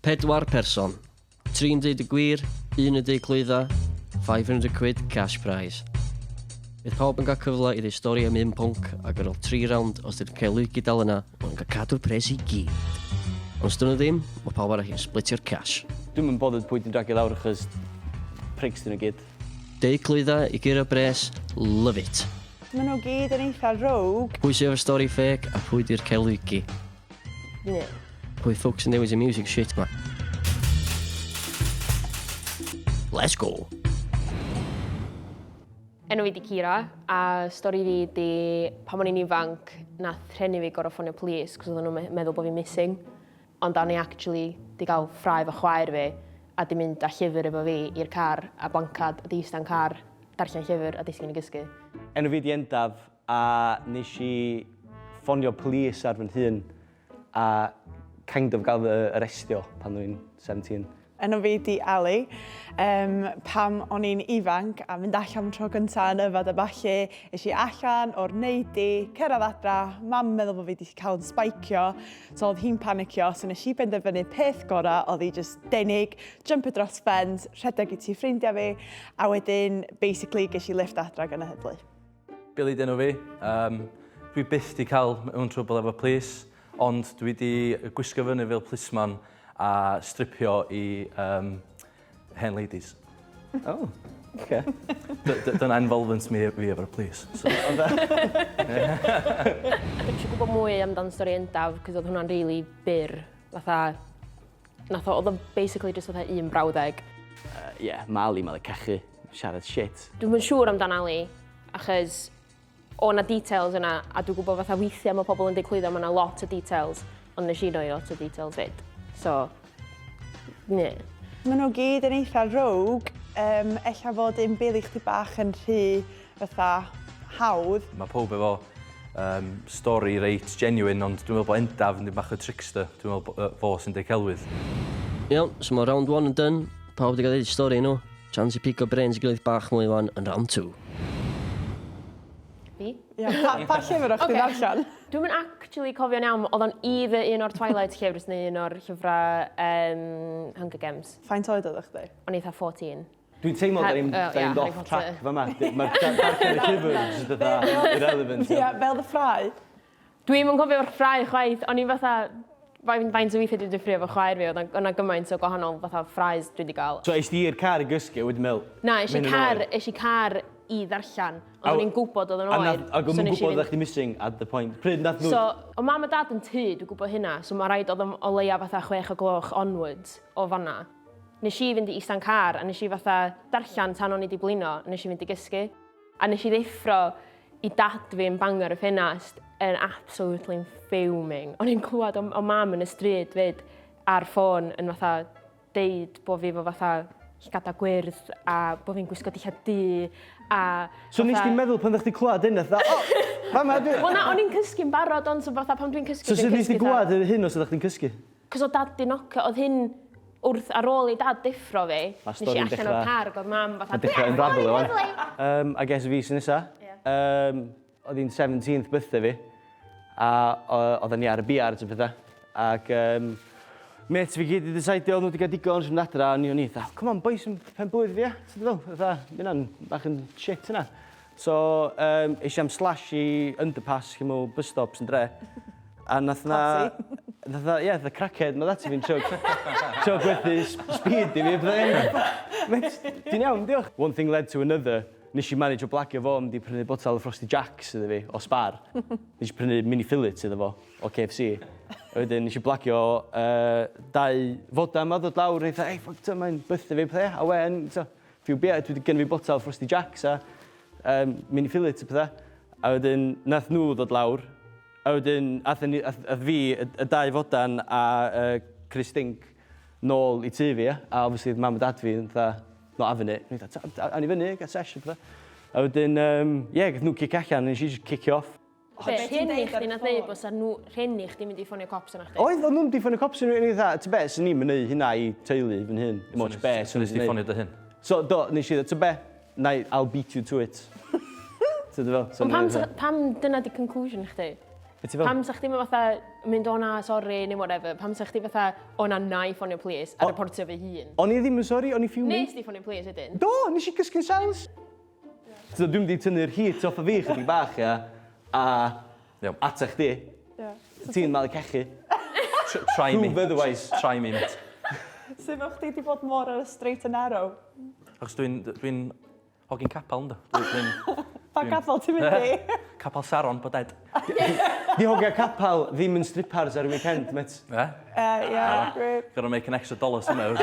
4 person. 3 yn deud y gwir, 1 yn deud clwydda, £500 cash prize. Bydd pawb yn cael cyfle i ddeu stori am 1 pwnc ac ar ôl 3 round os ydych cael Luigi dal yna, mae'n cael cadw'r pres I gyd. Ond os dyn nhw ddim, mae pawb arall yn splitio'r cash. Dwi'n mynd bothered pwy di'n dragio lawr achos prigs dyn nhw gyd. 10 clwydda I gyro bres, love it. Maen nhw gyd yn eitha rogue. Pwy sydd efo'r stori ffeg a pwy di'r cael Luigi? Ne. Pwy ffwcs yn dewis y music shit ma? Let's go! Enw fi di Cira, a stori fi di pan o'n i'n ifanc, nath rhenni fi gorau ffonio police, cos oedden nhw'n meddwl bod fi'n missing. Ond o'n i actually di gael ffrae fy chwaer fi, a di mynd â llyfr efo fi i'r car, a blancad, a di ista'n car, darllen llyfr, a disgyn I gysgu. Enw fi di Endaf, a nes I ffonio police ar fy hun, a kind of gael fy arestio pan o'n i'n 17. Enw fi di Ali. Pam o'n i'n ifanc a mynd allan tro gyntaf yn yfad a ballu, es I allan o'r neidi, cyrraedd adra, mam meddwl bod fi wedi cael yn spaicio, so oedd hi'n panicio, so nes I benderfynu peth gorau, oedd hi just denig, jumpio dros ffens, rhedeg I tu ffrindiau fi, a wedyn, basically, ges I lift adra gan y hyblu. Billy denw fi. Dwi byth di cael mewn trwbl efo police, ond dwi di gwisgo fyny fel policeman a stripio I hen ladies. Oh, okay. Dyna involvement mi efo'r police. So. Dwi'n eisiau gwybod mwy amdan stori Endaf, cos oedd hwnna'n really byr. Fatha, oedd o basically just fatha un brawddeg. Mae Ali ma'n cachu, siarad shit. Dwi'n yn siŵr amdan Ali, achos o'na details yna, a dwi'n gwybod fatha weithiau mae pobl yn dweud mae yna lot o details, ond nes I roi lot o details fyd. So, ne. Maen nhw gyd yn eitha rogue, ella fod un bil I chdi bach yn rhy fatha hawdd. Mae pob efo stori reit genuine, ond dwi'n meddwl bod Endaf yn dweud bach o trickster. Dwi'n meddwl bod fo sy'n dweud celwydd. Iawn, so mae round 1 yn done. Pawb wedi cael ei stori nhw. Chance I pigo brains I gilydd bach mwy wan yn round 2. Fi? Pa llyfr o'ch chi'n darllen? Dwi'n mynd actually cofio'n iawn, oedd o'n either un o'r Twilight llyfrs neu un o'r llyfrau Hunger Games. Faint oed oedd chdi? O'n eitha 14. Dwi'n teimlo da ni'n off track fyma. Mae'r darllen y llyfr jyst dda irrelevant. Ie, fel dy ffrau. Dwi'n mynd cofio'r ffrau chwaith, o'n i'n fatha, faint o weithiau dwi'n ffrio efo chwaer fi, oedd yna gymaint o gwahanol fatha ffrais dwi wedi gael. So, eis di i'r car I gysgu, wedyn meddwl? Na, eisiau car I ddarllen, ond o'n i'n gwybod oedd yn oer. Ac o'n gwybod oedd chdi missing at the point. Pryd nath nhw? So, o mam a dad yn tŷ, dwi'n gwybod hynna, so mae rhaid oedd o leia fatha 6 o gloch onwards o fanna. Nes I fynd I ista'n car, a nes I fatha darllen tan o'n I wedi blino, a nes I fynd I gysgu. A nes I ddeffro I dad fi yn Bangor y ffenast yn absolutely fuming. O'n i'n clywed o mam yn y stryd fyd ar ffôn yn fatha deud bod fi fo fatha llgada gwyrdd a bod fi'n gwisgo dillad du a... So nes ti'n meddwl pan ddech chi clywed hyn, fatha, mama, dwi... Wel na, o'n i'n cysgu'n barod, ond so fatha pan dwi'n cysgu... So sut nes ti'n gwybod hyn os ydych chi'n cysgu? Cos o dad di nocio, oedd hyn wrth ar ôl I dad deffro fi, nes I allan o'r car, oedd mam fatha... Mae'n dechrau unravel o wan. A ges fi sy'n nesa. Oedd hi'n 17th birthday fi, a oedd ni ar y biard o pethau. Ac met fi gyd I ddeceidio, oedd nhw wedi cael digon sy'n adra, a o'n i dda, come on, boys yn pen blwydd fi, ti'n dweud? Dda, hynna'n bach yn shit yna. So, eisiau am slash I underpass, chi'n mwyn bus stops yn dre. A nath na... Ie, the crackhead, mae dati fi'n tro gwerthu speed I fi. Di'n iawn, diolch. One thing led to another. Nes I manage o blagio fo, mynd I prynu botel o Frosty Jacks iddo fi, o Spar. Nes I prynu mini fillets iddo fo, o KFC. Wedyn, nes I blagio 2 foda yma ddod lawr, a ei, ffuck, mae'n birthday fi, pethau. A wen, few beer, dwi wedi gen fi botel Frosty Jacks a mini fillets a pethau. A wedyn, nath nhw ddod lawr. A wedyn, ath fi, y 2 fodan a Chris Dink nôl I tŷ fi, a obviously mam a dad fi yn dda, not having it. A'n I fyny, get session, pethau. A wedyn, gath nhw cic allan, a nes I just kick off. Rhenni chdi nath ddeud bod rhenni chdi mynd I ffonio cops yna chdi? Oedd nhw'n mynd I ffonio cops yn rhywun I dda, ty be, sy'n ni'n mynd hynna I teulu fy hyn. Dim ond be, sy'n nes di ffonio dy hyn? So, do, nes I dda, ty be, I'll beat you to it. Ond pam dyna di conclusion chdi? Beth ti fel? Pam sa chdi mynd fatha mynd o'na, sori, neu whatever, pam sa chdi fatha o'na na i ffonio police a reportio fy hun? O'n i ddim yn sori, o'n i fuming. Nes di ffonio police ydyn? Do, nes i gysgu'n sels. So, dwi'n di tynnu'r heat off o fi chydig bach, ia. A Iawn. ata chdi. Ti'n mal cechu. Try me. Prove otherwise. Try me, mate. Sef o'ch chdi wedi bod mor ar y straight and narrow? Achos dwi'n hogyn capel, ynddo. Pa gafel ti'n mynd i? Capel Saron, bod ed. Di hogio capal ddim yn strippers ar y weekend, met. Ie, gret. Gotta make an extra $1 somehow.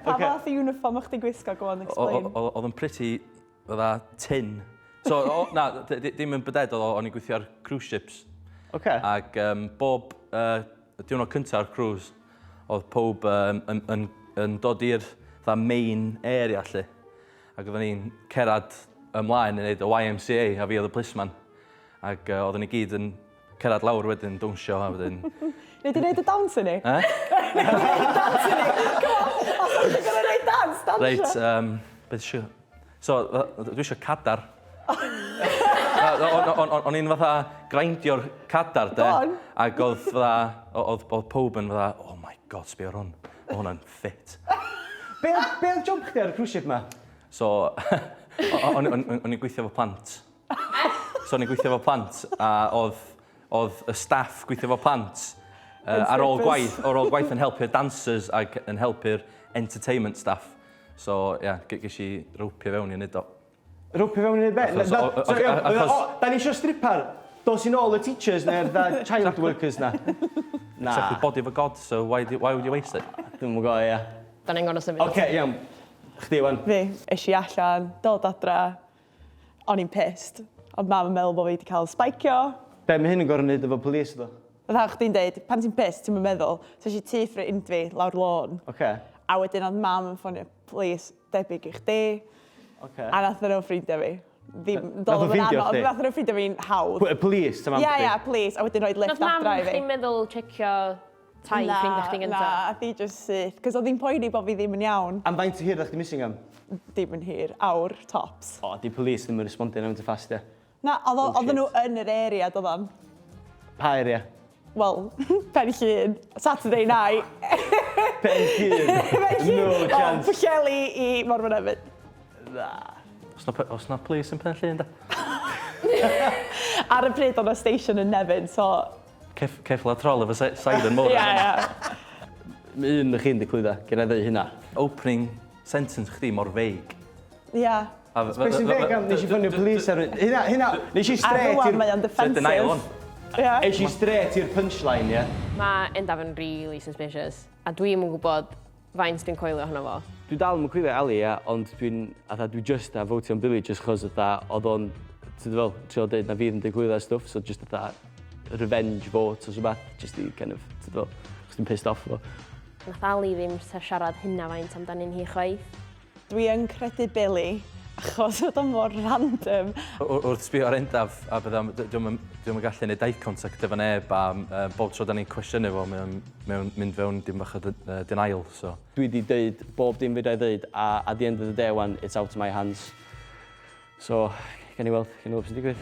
Pa fath o uniform o'ch chdi gwisgo, go on, explain. Oedd yn pretty, fydda tin. So, na, dim yn byded, o'n i'n gweithio ar cruise ships. Ac bob diwrnod cyntaf ar cruise, oedd pob yn dod i'r main area lle. Ac oedden ni'n cerad ymlaen yn neud y YMCA a fi oedd y plisman. Ac oedden ni gyd yn cerad lawr wedyn, dawnsio a wedyn... Neu di wneud y dance ni? Eh? Neu di wneud y dance ni? Go on, os ydych chi'n gwneud dance, Reit, beth eisiau... So, dwi eisiau cadar. O'n i'n fatha grindio'r cadar, de. Ac oedd pob yn fatha, oh my god, sbio ar hwn. Mae hwnna'n ffit. Be oedd job chdi ar y cruise ship ma? So, o'n i'n gweithio efo plant. So, o'n i'n gweithio efo plant, a oedd y staff gweithio efo plant ar ôl gwaith yn helpu'r dancers ac yn helpu'r entertainment staff. So, ia, ges i rwpio fewn i wneud o. Rwpio fewn i wneud be? Da ni eisiau stripper? Dos i'n ôl y teachers neu'r child workers na? Na. It's like body of a god, so why would you waste it? Dwi'n mwyn gofio, ia. Da ni'n gorau symud. Oce, iawn. Chdi, wan. Fi, eisiau allan, dod adra, o'n i'n pissed. Ond mam yn meddwl bod fi wedi cael spaicio. Be, mae hyn yn gorau wneud efo police, do? Fydda chdi'n deud, pan ti'n pissed, ti'n meddwl, so eisiau tu ffrind fi lawr lôn. A wedyn oedd mam yn ffonio police debyg i chdi. A nath nhw ffrindio fi. Nath nhw ffrindio chdi? Nath nhw ffrindio fi'n hawdd. Police, ta mam chdi? Ie, police. A wedyn roed lift Nath adra i mam fi. chdi'n meddwl checio tai ffrindio chdi gyntaf? Na, a di just syth. Cos oedd hi'n poeni bod fi ddim yn iawn. Am faint o hir ddech chi missing am? Dim yn hir, awr, tops. O, di police ddim yn respondio am dy ffastio. Na, oedd nhw yn yr area, doeddan. Pa area? Wel, Pen Llun, Saturday night. Pen Llun? No chance. Pwllheli i Morfyn Efyd. Na. Os na police yn pen llun, da? Ar y pryd o'n y station yn Nefyn, so... Ceffla trol efo siren mor. Ie. Mae un o'ch chi'n diclwydda, gyda ddeu hynna. Opening sentence chdi mor feig. Ie. Beth sy'n feg am, nes i ffonio police ar... Hynna, nes i Ar straight rwan i'r... mae o'n Denial defensive. on. Nes i straight i'r punchline, ie. Mae Endaf yn really suspicious. A dwi'n yn gwybod faint dwi'n coelio ohono fo. Dwi dal yn coelio Ali, ie, ond dwi just a votio am Billy just chos oedd o'n, ti'n fel, trio dweud na fydd yn digwyddo a stwff, so just revenge vote o rhywbeth, just i kind of, ti'n fel, chos dwi'n pissed off o. Nath Ali ddim siarad hynna faint amdano'n hi chwaith. Dwi yn credu Billy, achos oedd o'n mor random. Wrth sbio ar Endaf, a dwi'n yn gallu gwneud eye contact efo neb, a bob tro da ni'n cwestiynu fo, mae'n mynd fewn dim bach o denial, so. Dwi wedi dweud bob dim fydda i dweud, a at the end of the day, one, it's out of my hands. So, gen i weld sy'n digwydd.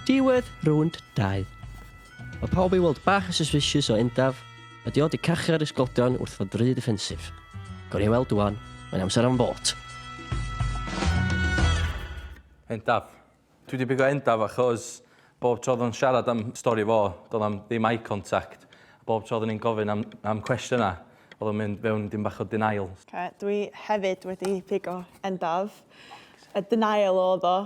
Diwedd rownd 2. Mae pawb i weld bach y suspicious o Endaf, a di oed i cachu ar ysgoldion wrth fod rhy defensif. Gwr i weld dwan, mae'n amser am bot. Endaf. Dwi wedi bigo Endaf achos bob tro oedd o'n siarad am stori fo, doedd am ddim eye contact. Bob tro oedd ni'n gofyn am cwestiynau, oedd o'n mynd fewn dim bach o denial. Dwi hefyd wedi pigo Endaf. Y denial oedd o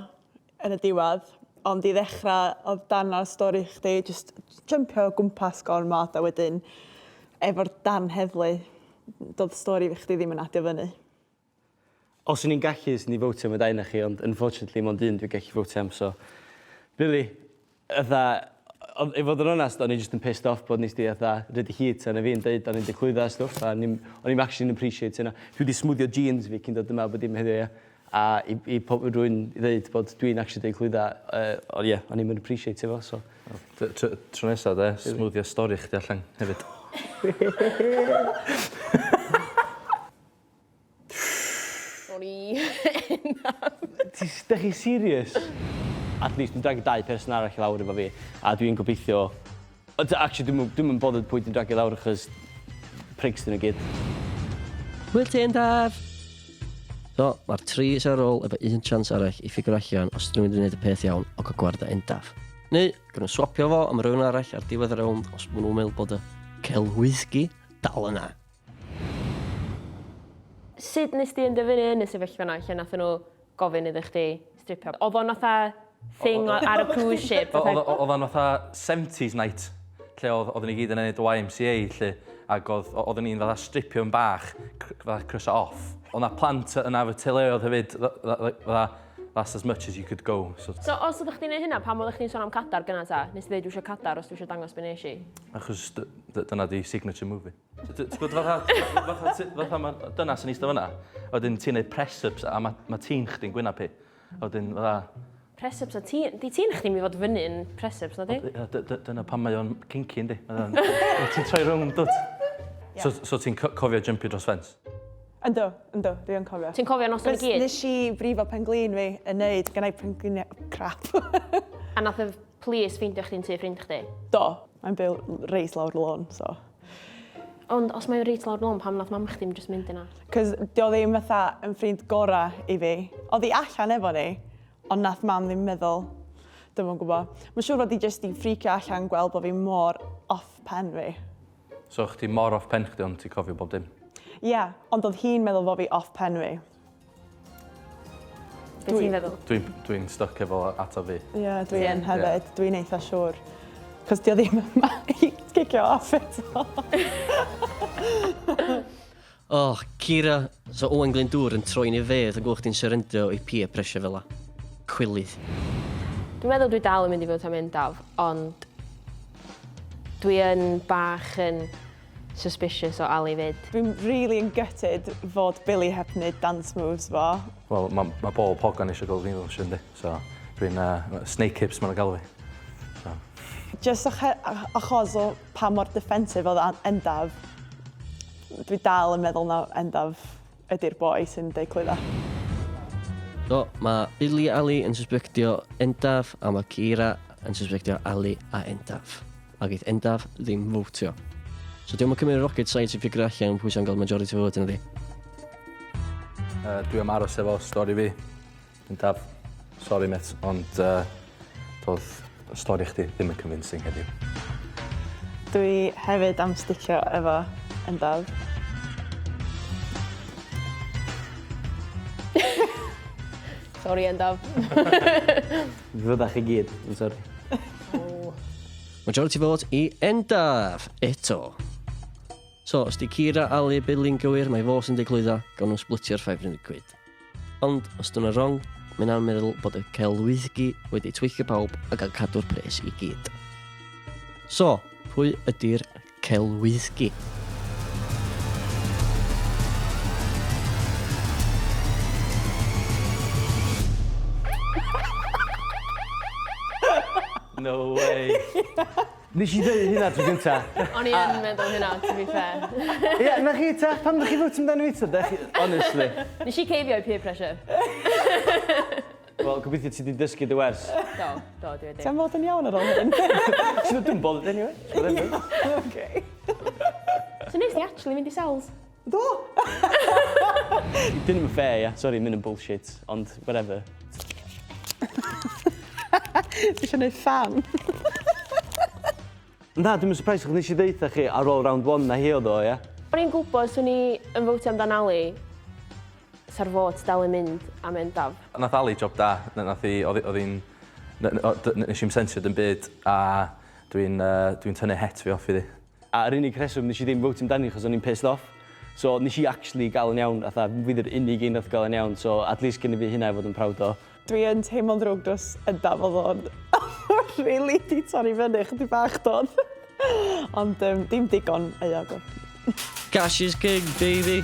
yn y diwedd, ond i ddechrau oedd dan ar stori chdi, just jumpio o gwmpas gormod a wedyn efo'r dan heddlu, doedd stori fi chdi ddim yn adio fyny. Os o'n i'n gallu, sy'n ni fotio am y dain chi, ond unfortunately, mond un dwi'n gallu fotio am, so... Billy, i fod yn onest, o'n i just yn pissed off bod nes di rydych hyd tan y fi'n dweud, o'n i'n diclwyddo a stwff, a o'n i'n actually'n appreciate hynna. Dwi wedi smwddio jeans fi cyn dod yma bod dim heddiw, a i pob rwy'n i dweud bod dwi'n actually diclwyddo, ond ie, o'n i'n appreciate efo, so... Tro nesaf, de, smwddio stori chdi allan hefyd. Sorry. Dych chi serious? at least dwi'n dragu 2 person arall i lawr efo fi. A dwi'n gobeithio... Actually, dwi'n mynd bothered pwy dwi'n dragu lawr achos prigs dyn nhw gyd. Hwyl ti Endaf! So, mae'r 3 ar ôl efo 1 chance arall i ffigur allan os dyn nhw'n mynd i wneud y peth iawn o gael gwarda Endaf. Neu, gan nhw swapio fo am rhywun arall ar diwedd y rownd os maen nhw'n meddwl bod y celwyddgi dal yna. Sut nes di yn dyfynu yn y sefyllfa yna lle nath nhw gofyn iddo chdi stripio? Oedd o'n fatha thing ar y cruise ship? Oedd o'n fatha 70s night, lle oedden ni gyd yn ennill YMCA, lle, ac oedden ni'n fatha stripio yn bach, fatha crysa off. Oedd na plant yna fy teuluoedd hefyd, that's as much as you could go. So os ydych chi'n neud hynna, pam oeddech chi'n sôn am cadar gyna ta? Nes i ddeud dwi eisiau cadar os dwi eisiau dangos be nes i? Achos dyna di signature movie. Ti'n gwybod fatha mae dynas yn eistedd fyna, oedden ti'n neud press-ups a mae tîn chdi'n gwynab hi. Oedden fatha... Press-ups a tîn? Di tîn chdi'n mi fod fyny yn press-ups, na di? Dyna pan mae o'n kinky, yndi. Ti'n troi rownd, dwt. So ti'n cofio jumpio dros ffens? Ynddo, dwi'n cofio. Ti'n cofio nos yn y gyd? Nes i brifo penglin fi yn neud, gynnau penglin crap. A nath y plis ffeindio chdi'n tu ffrind chdi? Do, mae'n byw reis lawr lôn, so. Ond os mae'n reis lawr lôn, pam nath mam chdi'n just mynd yna? Cos di o ddim fatha yn ffrind gora i fi. Oedd hi allan efo ni, ond nath mam ddim meddwl, ddim yn gwybod. Mae'n siŵr bod hi just i ffricio allan gweld bod fi mor off pen fi. So chdi mor off pen chdi, ond ti'n cofio bob dim? Ie, ond oedd hi'n meddwl bod fi off pen fi. Be ti'n feddwl? Dwi'n stuck efo ato fi. Ie, dwi'n hefyd. Dwi'n eitha siŵr. Cos di o ddim yma i gicio off eto. Kira, so Owen Glyndŵr yn troi'n i fedd yn gweld chdi'n syrendio i peer pressure fel la. Cwilydd. Dwi'n meddwl dwi dal yn mynd i fod am Endaf, ond dwi yn bach yn suspicious o Ali fyd. Dwi'n really yn gutted fod Billy heb wneud dance moves fo. Wel, mae Paul Pogba eisiau gael fi'n ddod, yndi. So, dwi'n snake hips mae'n gael fi. So. Just achos o pa mor defensive oedd Endaf, dwi dal yn meddwl na Endaf ydy'r boi sy'n deud clwydda. So, mae Billy a Ali yn suspectio Endaf a mae Kira yn suspectio Ali a Endaf. A geith Endaf ddim fwtio. So diolch yn cymryd rocket science i ffigur allan pwy sy'n cael majority vote yna di. Dwi am aros efo stori fi. Endaf, sorry met, ond doedd stori chdi ddim yn convincing heddiw. Dwi hefyd am sticio efo Endaf. Sorry, Endaf. Fyddach chi gyd, yn sori. Majority vote i Endaf, eto. So, os di Kira, Ali, Billy'n gywir, mae fo sy'n deglwyddo, gawn nhw'n splitio'r £500. Ond, os dyna wrong, mae'n am meddwl bod y celwyddgi wedi tweicio pawb a gael cadw'r pres i gyd. So, pwy ydy'r celwyddgi? No way. Nes i ddweud hynna tro gynta. O'n i yn meddwl hynna, to be fair. Ie, na chi ta, pam ddech chi fwt amdano fi ta? Honestly. Nes i ceifio i peer pressure? Wel, gobeithio ti wedi dysgu dy wers. Do, dwi wedi. Ti'n fod yn iawn ar ôl hyn? Ti'n dwi'n bothered anyway. Okay. So nes ti actually mynd i cells? Do! Dyn nhw'n fair, ia. Sorry, mynd yn bullshit, ond whatever. Ti eisiau gwneud fan? Na, dwi'n surprised chos nes i ddeitha chi ar ôl round 1 na hi o ddo, ia. O'n i'n gwybod swn i yn fwtio amdan Ali, sa'r fod dal yn mynd am Endaf. Nath Ali job da, nath hi, oedd hi'n... Nes i'n sensio yn byd, a dwi'n tynnu het fi off iddi. A'r unig reswm nes i ddim fwtio amdani chos o'n i'n pissed off. So nes i actually gael yn iawn, atha fydd yr unig un nath gael yn iawn, so at least gen i fi hynna i fod yn prawd o. Dwi yn teimlo'n drwg dros Endaf oedd o'n really di torri fyny chydig bach dod. Ond dim digon euog o. Cash is king, baby!